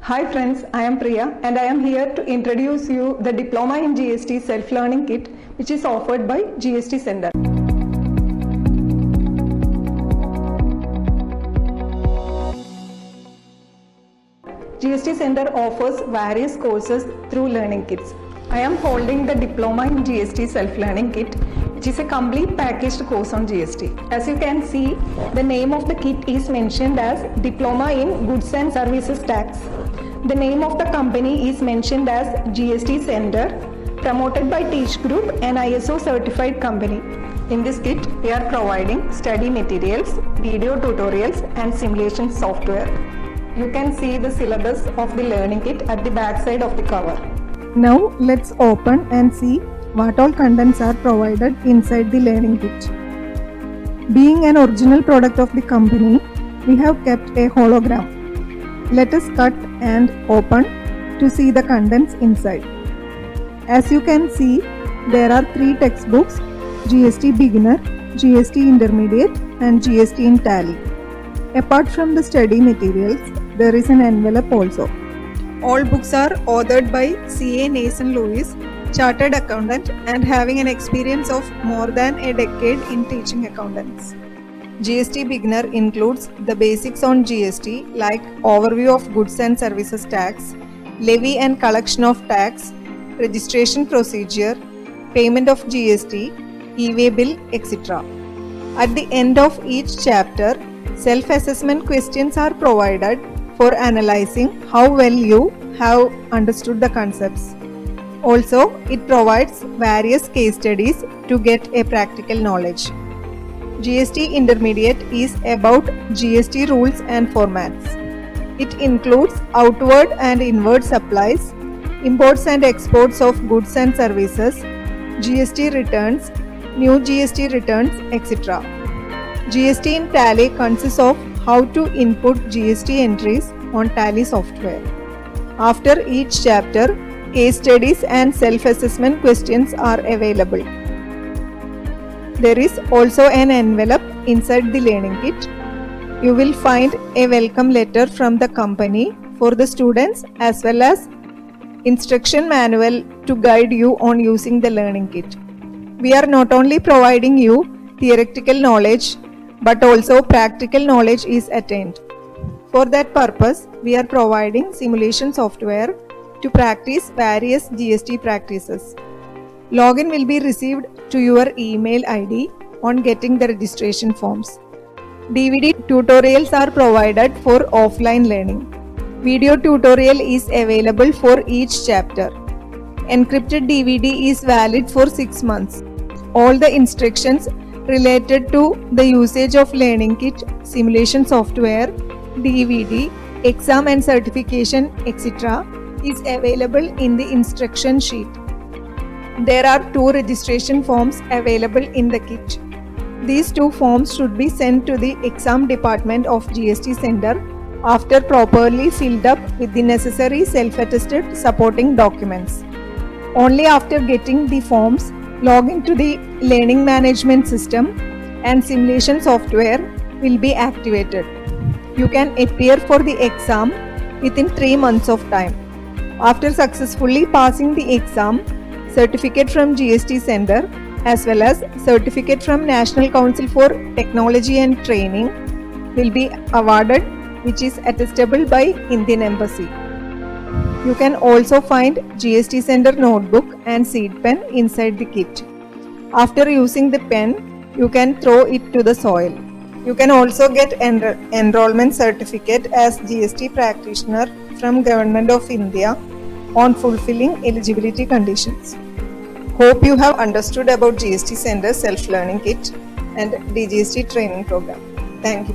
Hi friends, I am Priya and I am here to introduce you the Diploma in GST Self-Learning Kit which is offered by GST Center. GST Center offers various courses through learning kits. I am holding the Diploma in GST Self-Learning Kit, which is a complete packaged course on GST. As you can see, the name of the kit is mentioned as Diploma in Goods and Services Tax. The name of the company is mentioned as GST Center, promoted by Teach Group, an ISO certified company. In this kit, we are providing study materials, video tutorials and simulation software. You can see the syllabus of the learning kit at the back side of the cover. Now let's open and see what all contents are provided inside the learning kit. Being an original product of the company, we have kept a hologram. Let us cut and open to see the contents inside. As you can see, there are 3 textbooks: GST Beginner, GST Intermediate and GST in Tally. Apart from the study materials, there is an envelope also. All books are authored by CA Nason Lewis, Chartered Accountant and having an experience of more than a decade in teaching accountants. GST Beginner includes the basics on GST like overview of goods and services tax, levy and collection of tax, registration procedure, payment of GST, e-way bill, etc. At the end of each chapter, self-assessment questions are provided for analyzing how well you have understood the concepts. Also, it provides various case studies to get a practical knowledge. GST Intermediate is about GST rules and formats. It includes outward and inward supplies, imports and exports of goods and services, GST returns, new GST returns, etc. GST in Tally consists of how to input GST entries on Tally software. After each chapter, case studies and self-assessment questions are available. There is also an envelope inside the learning kit. You will find a welcome letter from the company for the students as well as instruction manual to guide you on using the learning kit. We are not only providing you theoretical knowledge but also practical knowledge is attained. For that purpose, we are providing simulation software to practice various GST practices. Login will be received to your email ID on getting the registration forms. DVD tutorials are provided for offline learning. Video tutorial is available for each chapter. Encrypted DVD is valid for 6 months. All the instructions related to the usage of learning kit, simulation software, DVD, exam and certification, etc. is available in the instruction sheet. There are 2 registration forms available in the kit. These 2 forms should be sent to the exam department of GST Center after properly filled up with the necessary self-attested supporting documents. Only after getting the forms, log into the learning management system and simulation software will be activated. You can appear for the exam within 3 months of time. After successfully passing the exam, certificate from GST Center as well as certificate from National Council for Technology and Training will be awarded, which is attestable by Indian Embassy. You can also find GST Center notebook and seed pen inside the kit. After using the pen, you can throw it to the soil. You can also get enrollment certificate as GST practitioner from Government of India on fulfilling eligibility conditions. Hope you have understood about GST Center Self-Learning Kit and DGST training program. Thank you.